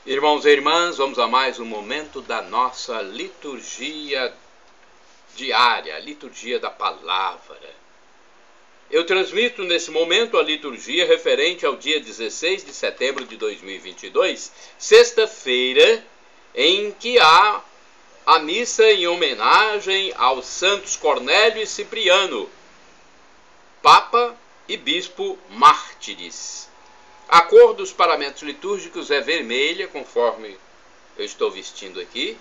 Irmãos e irmãs, vamos a mais um momento da nossa liturgia diária, a liturgia da palavra. Eu transmito nesse momento a liturgia referente ao dia 16 de setembro de 2022, sexta-feira, em que há a missa em homenagem aos santos Cornélio e Cipriano, Papa e Bispo mártires. A cor dos paramentos litúrgicos é vermelha, conforme eu estou vestindo aqui.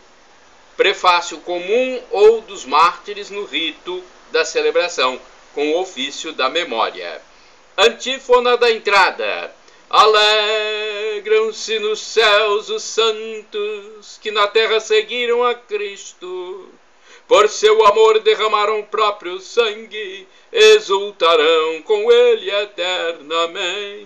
Prefácio comum ou dos mártires no rito da celebração, com o ofício da memória. Antífona da entrada. Alegram-se nos céus os santos, que na terra seguiram a Cristo. Por seu amor derramaram o próprio sangue, exultarão com ele eternamente.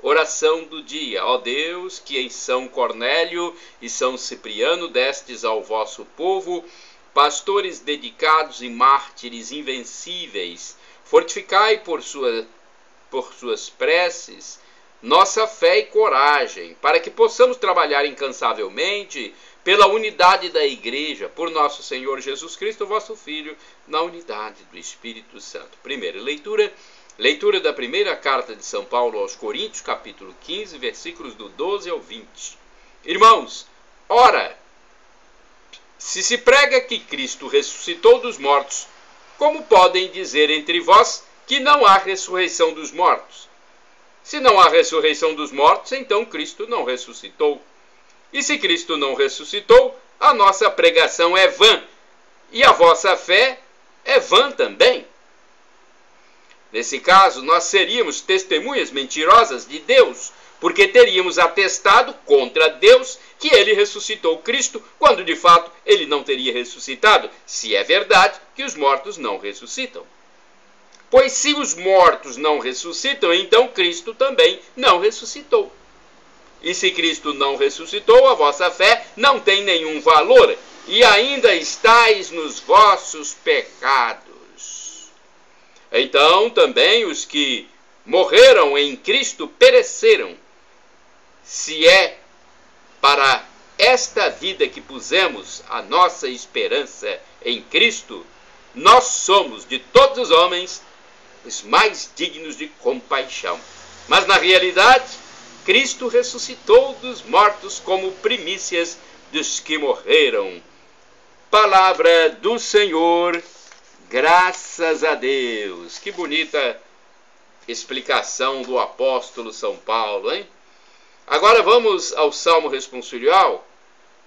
Oração do dia. Ó Deus, que em São Cornélio e São Cipriano destes ao vosso povo, pastores dedicados e mártires invencíveis, fortificai por suas preces nossa fé e coragem, para que possamos trabalhar incansavelmente pela unidade da Igreja, por nosso Senhor Jesus Cristo, vosso Filho, na unidade do Espírito Santo. Primeira leitura da primeira carta de São Paulo aos Coríntios, capítulo 15, versículos do 12 ao 20. Irmãos, ora, se prega que Cristo ressuscitou dos mortos, como podem dizer entre vós que não há ressurreição dos mortos? Se não há ressurreição dos mortos, então Cristo não ressuscitou. E se Cristo não ressuscitou, a nossa pregação é vã, e a vossa fé é vã também. Nesse caso, nós seríamos testemunhas mentirosas de Deus, porque teríamos atestado contra Deus que ele ressuscitou Cristo, quando de fato ele não teria ressuscitado, se é verdade que os mortos não ressuscitam. Pois se os mortos não ressuscitam, então Cristo também não ressuscitou. E se Cristo não ressuscitou, a vossa fé não tem nenhum valor, e ainda estáis nos vossos pecados. Então também os que morreram em Cristo pereceram. Se é para esta vida que pusemos a nossa esperança em Cristo, nós somos de todos os homens os mais dignos de compaixão. Mas na realidade, Cristo ressuscitou dos mortos como primícias dos que morreram. Palavra do Senhor, graças a Deus. Que bonita explicação do apóstolo São Paulo, hein? Agora vamos ao Salmo responsorial,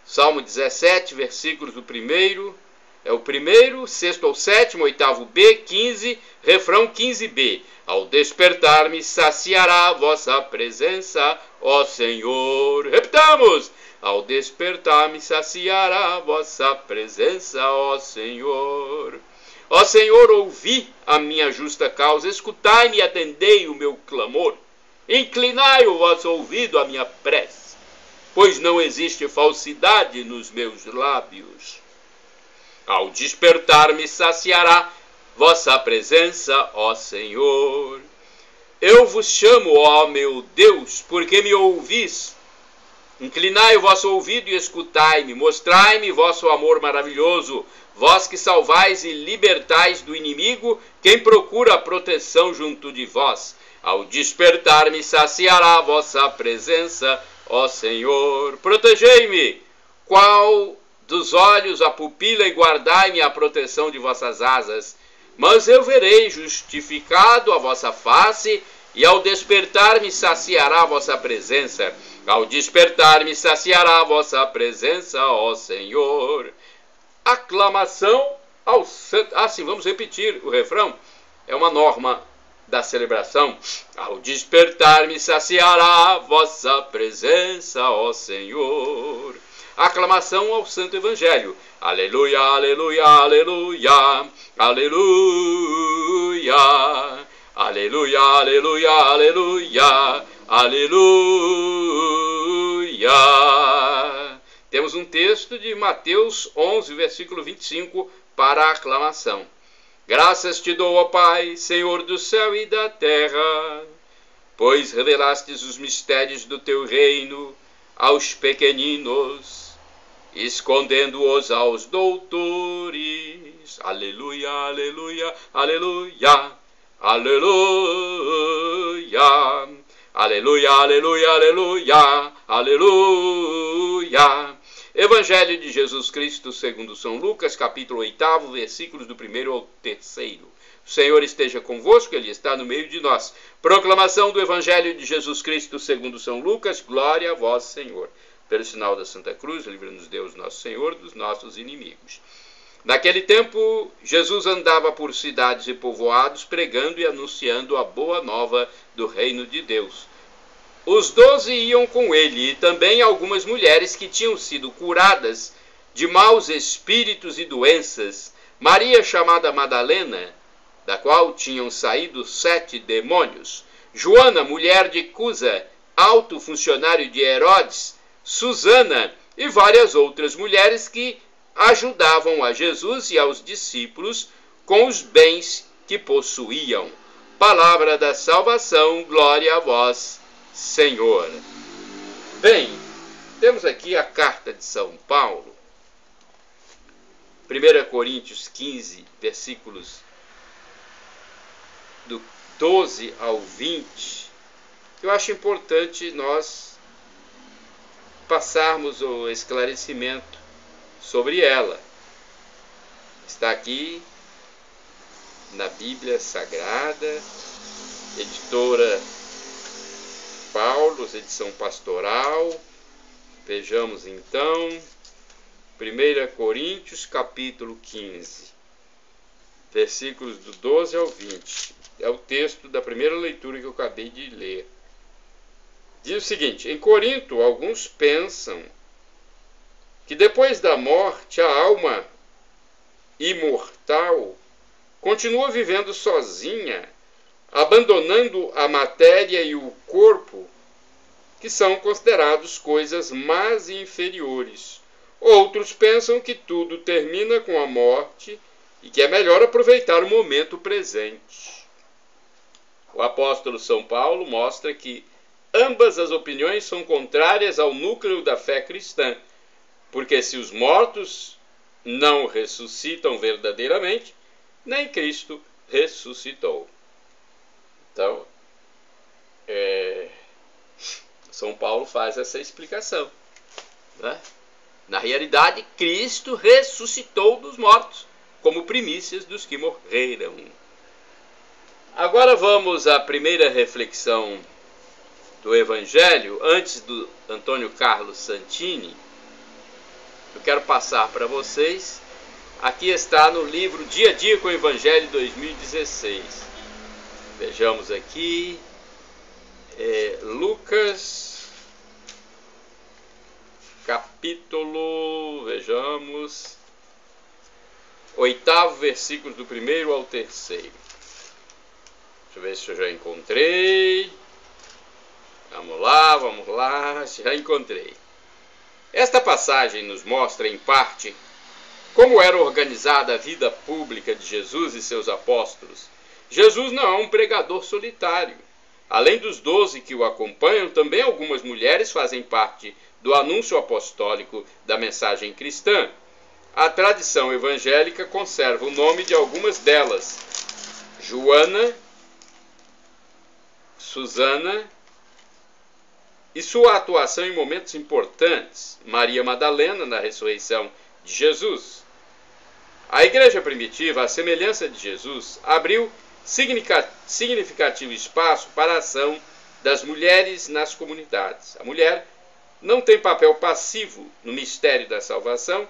Salmo 17, versículos do primeiro, é o primeiro, sexto ao sétimo, oitavo B, 15, refrão 15B. Ao despertar me saciará a vossa presença, ó Senhor. Repitamos! Ao despertar me saciará a vossa presença, ó Senhor. Ó Senhor, ouvi a minha justa causa, escutai-me e atendei o meu clamor. Inclinai o vosso ouvido à minha prece, pois não existe falsidade nos meus lábios. Ao despertar me saciará vossa presença, ó Senhor. Eu vos chamo, ó meu Deus, porque me ouvis. Inclinai o vosso ouvido e escutai-me, mostrai-me vosso amor maravilhoso, vós que salvais e libertais do inimigo, quem procura a proteção junto de vós. Ao despertar me saciará vossa presença, ó Senhor. Protegei-me, qual dos olhos a pupila, e guardai-me a proteção de vossas asas. Mas eu verei justificado a vossa face, e ao despertar me saciará a vossa presença. Ao despertar me saciará a vossa presença, ó Senhor. Aclamação ao santo. Sim, vamos repetir o refrão. É uma norma da celebração. Ao despertar me saciará a vossa presença, ó Senhor. Aclamação ao Santo Evangelho. Aleluia, aleluia, aleluia, aleluia, aleluia, aleluia, aleluia, aleluia. Temos um texto de Mateus 11, versículo 25, para a aclamação. Graças te dou, ó Pai, Senhor do céu e da terra, pois revelastes os mistérios do teu reino aos pequeninos, escondendo-os aos doutores. Aleluia, aleluia, aleluia, aleluia, aleluia, aleluia, aleluia, aleluia. Evangelho de Jesus Cristo segundo São Lucas, capítulo 8, versículos do 1º ao 3º. O Senhor esteja convosco, Ele está no meio de nós. Proclamação do Evangelho de Jesus Cristo segundo São Lucas. Glória a vós, Senhor. Pelo sinal da Santa Cruz, livra-nos Deus nosso Senhor dos nossos inimigos. Naquele tempo, Jesus andava por cidades e povoados, pregando e anunciando a boa nova do reino de Deus. Os 12 iam com ele, e também algumas mulheres que tinham sido curadas de maus espíritos e doenças. Maria, chamada Madalena, da qual tinham saído 7 demônios. Joana, mulher de Cusa, alto funcionário de Herodes. Susana e várias outras mulheres que ajudavam a Jesus e aos discípulos com os bens que possuíam. Palavra da salvação, glória a vós, Senhor. Bem, temos aqui a carta de São Paulo, 1 Coríntios 15, versículos do 12 ao 20. Eu acho importante nós passarmos o esclarecimento sobre ela. Está aqui na Bíblia Sagrada, editora Paulos, edição pastoral. Vejamos então, 1 Coríntios, capítulo 15, versículos do 12 ao 20. É o texto da primeira leitura que eu acabei de ler. Diz o seguinte: em Corinto, alguns pensam que depois da morte a alma imortal continua vivendo sozinha, abandonando a matéria e o corpo, que são considerados coisas más e inferiores. Outros pensam que tudo termina com a morte e que é melhor aproveitar o momento presente. O apóstolo São Paulo mostra que ambas as opiniões são contrárias ao núcleo da fé cristã, porque se os mortos não ressuscitam verdadeiramente, nem Cristo ressuscitou. Então, São Paulo faz essa explicação, né? Na realidade, Cristo ressuscitou dos mortos, como primícias dos que morreram. Agora vamos à primeira reflexão do Evangelho, antes do Antônio Carlos Santini. Eu quero passar para vocês. Aqui está no livro Dia a Dia com o Evangelho 2016. Vejamos aqui. Lucas, capítulo, vejamos, 8º versículo do 1º ao 3º. Deixa eu ver se eu já encontrei. Vamos lá, já encontrei. Esta passagem nos mostra, em parte, como era organizada a vida pública de Jesus e seus apóstolos. Jesus não é um pregador solitário. Além dos 12 que o acompanham, também algumas mulheres fazem parte do anúncio apostólico da mensagem cristã. A tradição evangélica conserva o nome de algumas delas: Joana, Susana, e sua atuação em momentos importantes, Maria Madalena, na ressurreição de Jesus. A igreja primitiva, à semelhança de Jesus, abriu significativo espaço para a ação das mulheres nas comunidades. A mulher não tem papel passivo no mistério da salvação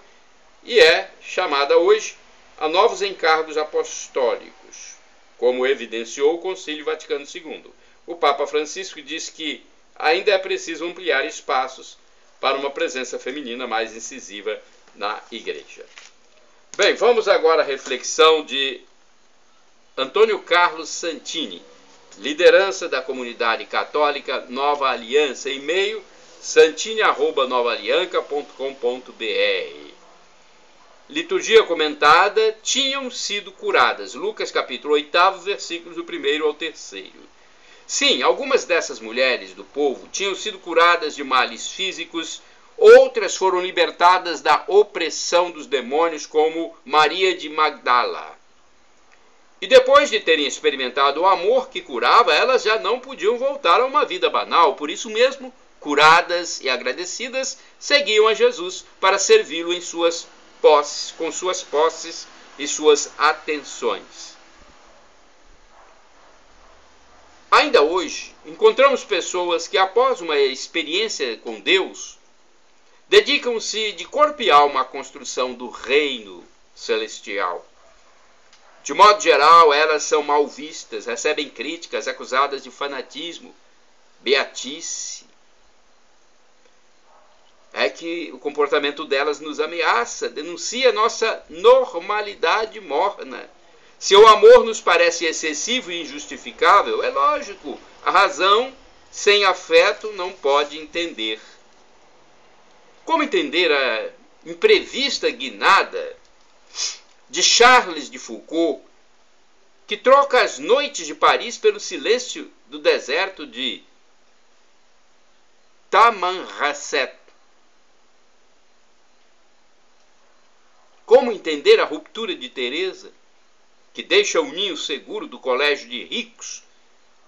e é chamada hoje a novos encargos apostólicos, como evidenciou o Concílio Vaticano II. O Papa Francisco diz que ainda é preciso ampliar espaços para uma presença feminina mais incisiva na igreja. Bem, vamos agora à reflexão de Antônio Carlos Santini, liderança da comunidade católica Nova Aliança, e-mail santini@novaalianca.com.br. Liturgia comentada: tinham sido curadas. Lucas capítulo 8, versículos do 1º ao 3º. Sim, algumas dessas mulheres do povo tinham sido curadas de males físicos, outras foram libertadas da opressão dos demônios, como Maria de Magdala. E depois de terem experimentado o amor que curava, elas já não podiam voltar a uma vida banal. Por isso mesmo, curadas e agradecidas, seguiam a Jesus para servi-lo em suas posses, com suas posses e suas atenções. Ainda hoje, encontramos pessoas que, após uma experiência com Deus, dedicam-se de corpo e alma à construção do reino celestial. De modo geral, elas são mal vistas, recebem críticas, acusadas de fanatismo, beatice. É que o comportamento delas nos ameaça, denuncia nossa normalidade morna. Seu amor nos parece excessivo e injustificável, é lógico, a razão sem afeto não pode entender. Como entender a imprevista guinada de Charles de Foucault, que troca as noites de Paris pelo silêncio do deserto de Tamanrasset? Como entender a ruptura de Teresa, que deixa o ninho seguro do colégio de ricos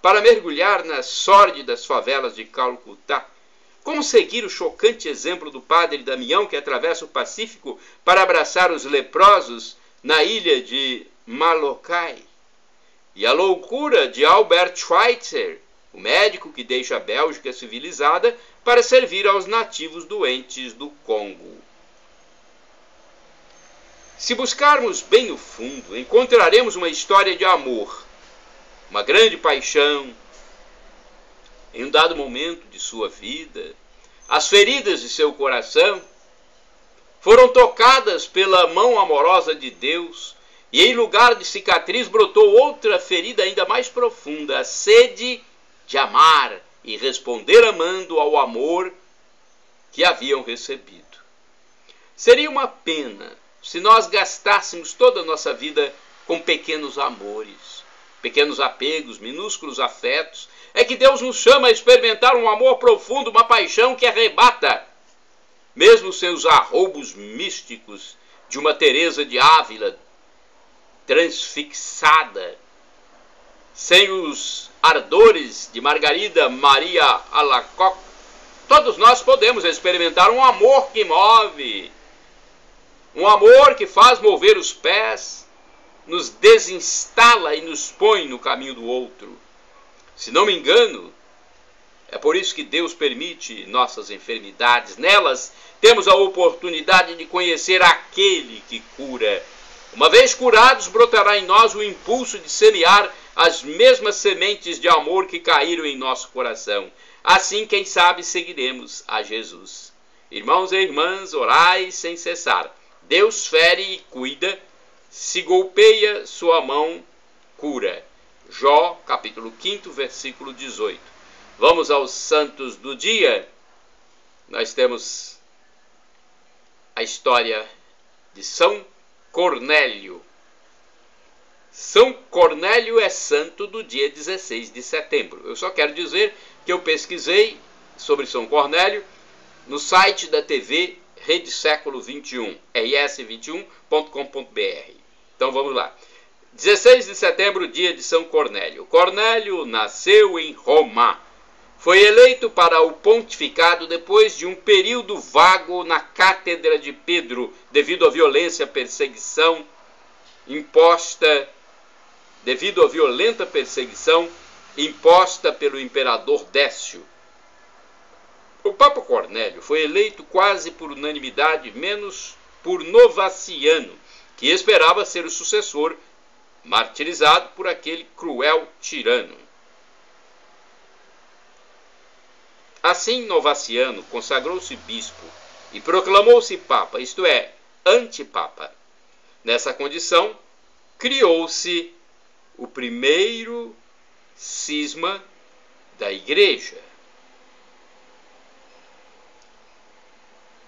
para mergulhar nas sórdidas favelas de Calcutá? Como seguir o chocante exemplo do padre Damião, que atravessa o Pacífico para abraçar os leprosos na ilha de Molokai? E a loucura de Albert Schweitzer, o médico que deixa a Bélgica civilizada para servir aos nativos doentes do Congo. Se buscarmos bem no fundo, encontraremos uma história de amor, uma grande paixão. Em um dado momento de sua vida, as feridas de seu coração foram tocadas pela mão amorosa de Deus, e em lugar de cicatriz brotou outra ferida ainda mais profunda, a sede de amar e responder amando ao amor que haviam recebido. Seria uma pena se nós gastássemos toda a nossa vida com pequenos amores, pequenos apegos, minúsculos afetos. É que Deus nos chama a experimentar um amor profundo, uma paixão que arrebata, mesmo sem os arroubos místicos de uma Teresa de Ávila transfixada, sem os ardores de Margarida Maria Alacoque. Todos nós podemos experimentar um amor que move, um amor que faz mover os pés, nos desinstala e nos põe no caminho do outro. Se não me engano, é por isso que Deus permite nossas enfermidades. Nelas temos a oportunidade de conhecer aquele que cura. Uma vez curados, brotará em nós o impulso de semear as mesmas sementes de amor que caíram em nosso coração. Assim, quem sabe, seguiremos a Jesus. Irmãos e irmãs, orai sem cessar. Deus fere e cuida, se golpeia, sua mão cura. Jó, capítulo 5, versículo 18. Vamos aos santos do dia. Nós temos a história de São Cornélio. São Cornélio é santo do dia 16 de setembro. Eu só quero dizer que eu pesquisei sobre São Cornélio no site da TV Rede Século 21, rs21.com.br. Então vamos lá. 16 de setembro, dia de São Cornélio. Cornélio nasceu em Roma. Foi eleito para o pontificado depois de um período vago na cátedra de Pedro, devido à violenta perseguição imposta pelo imperador Décio. O Papa Cornélio foi eleito quase por unanimidade, menos por Novaciano, que esperava ser o sucessor, martirizado por aquele cruel tirano. Assim, Novaciano consagrou-se bispo e proclamou-se papa, isto é, antipapa. Nessa condição, criou-se o primeiro cisma da Igreja.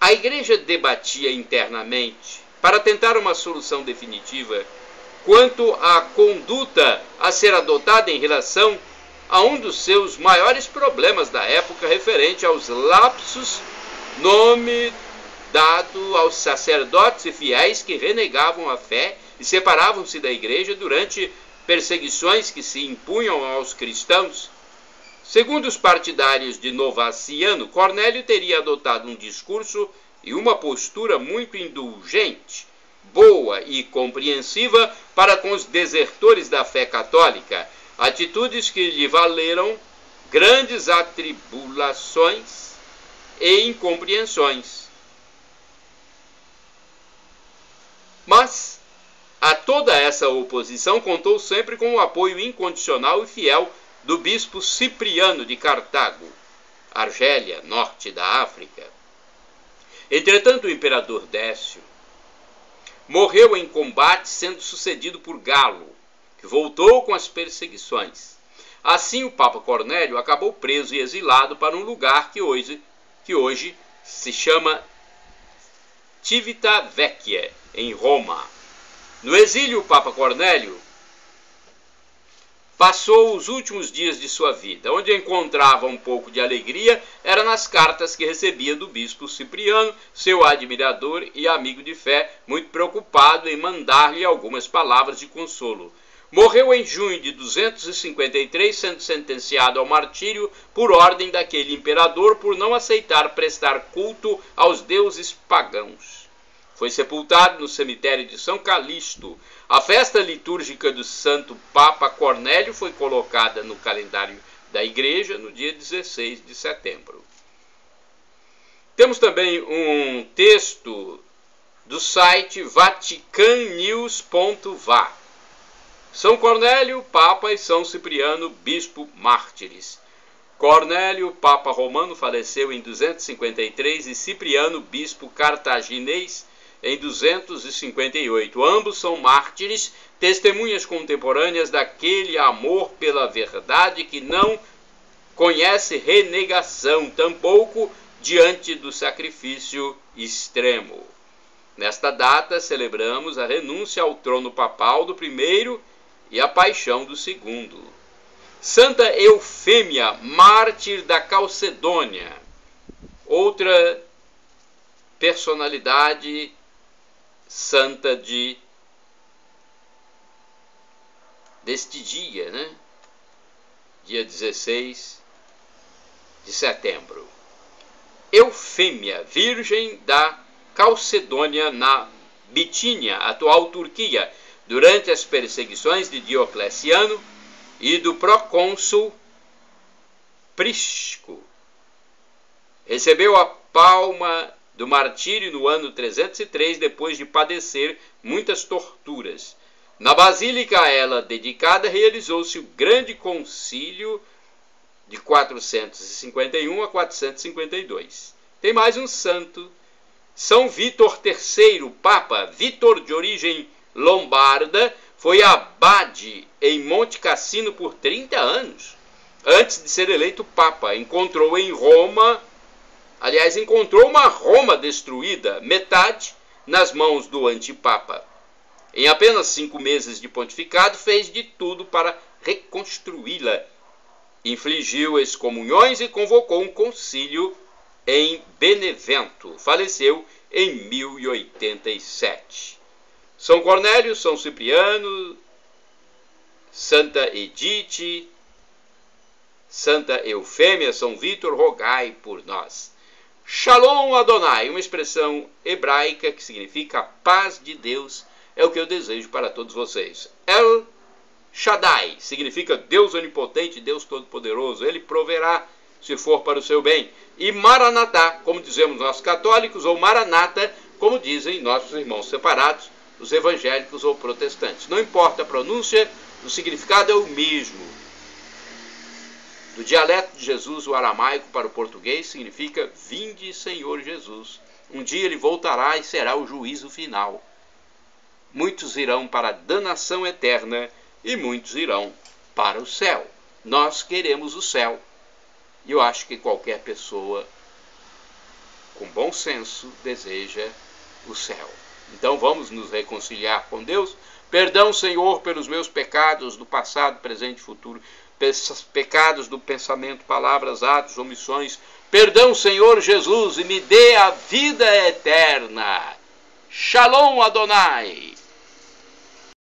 A Igreja debatia internamente, para tentar uma solução definitiva, quanto à conduta a ser adotada em relação a um dos seus maiores problemas da época, referente aos lapsus, nome dado aos sacerdotes e fiéis que renegavam a fé e separavam-se da igreja durante perseguições que se impunham aos cristãos. Segundo os partidários de Novaciano, Cornélio teria adotado um discurso e uma postura muito indulgente, boa e compreensiva para com os desertores da fé católica, atitudes que lhe valeram grandes atribulações e incompreensões. Mas a toda essa oposição contou sempre com o apoio incondicional e fiel do bispo Cipriano de Cartago, Argélia, norte da África. Entretanto, o imperador Décio morreu em combate, sendo sucedido por Galo, que voltou com as perseguições. Assim, o Papa Cornélio acabou preso e exilado para um lugar que hoje se chama Civitavecchia, em Roma. No exílio, o Papa Cornélio passou os últimos dias de sua vida. Onde encontrava um pouco de alegria era nas cartas que recebia do bispo Cipriano, seu admirador e amigo de fé, muito preocupado em mandar-lhe algumas palavras de consolo. Morreu em junho de 253, sendo sentenciado ao martírio por ordem daquele imperador por não aceitar prestar culto aos deuses pagãos. Foi sepultado no cemitério de São Calixto. A festa litúrgica do Santo Papa Cornélio foi colocada no calendário da Igreja no dia 16 de setembro. Temos também um texto do site vaticannews.va. São Cornélio, Papa, e São Cipriano, Bispo, mártires. Cornélio, Papa romano, faleceu em 253 e Cipriano, Bispo cartaginês, em 258. Ambos são mártires, testemunhas contemporâneas daquele amor pela verdade que não conhece renegação, tampouco diante do sacrifício extremo. Nesta data, celebramos a renúncia ao trono papal do primeiro e a paixão do segundo. Santa Eufêmia, mártir da Calcedônia, outra personalidade santa deste dia, dia 16 de setembro. Eufêmia, virgem da Calcedônia, na Bitínia, atual Turquia, durante as perseguições de Diocleciano e do procônsul Prisco. Recebeu a palma do martírio no ano 303, depois de padecer muitas torturas. Na basílica a ela dedicada, realizou-se o grande concílio de 451 a 452. Tem mais um santo, São Vítor III, Papa. Vítor, de origem lombarda, foi abade em Monte Cassino por 30 anos. Antes de ser eleito Papa, encontrou uma Roma destruída, metade nas mãos do antipapa. Em apenas 5 meses de pontificado, fez de tudo para reconstruí-la. Infligiu excomunhões e convocou um concílio em Benevento. Faleceu em 1087. São Cornélio, São Cipriano, Santa Edite, Santa Eufêmia, São Vítor, rogai por nós. Shalom Adonai, uma expressão hebraica que significa a paz de Deus, é o que eu desejo para todos vocês. El Shaddai significa Deus onipotente, Deus todo-poderoso. Ele proverá se for para o seu bem. E Maranatá, como dizemos nós católicos, ou Maranata, como dizem nossos irmãos separados, os evangélicos ou protestantes. Não importa a pronúncia, o significado é o mesmo. Do dialeto de Jesus, o aramaico, para o português, significa vinde, Senhor Jesus. Um dia ele voltará e será o juízo final. Muitos irão para a danação eterna e muitos irão para o céu. Nós queremos o céu. E eu acho que qualquer pessoa com bom senso deseja o céu. Então vamos nos reconciliar com Deus. Perdão, Senhor, pelos meus pecados do passado, presente e futuro. pecados do pensamento, palavras, atos, omissões. Perdão, Senhor Jesus, e me dê a vida eterna. Shalom Adonai.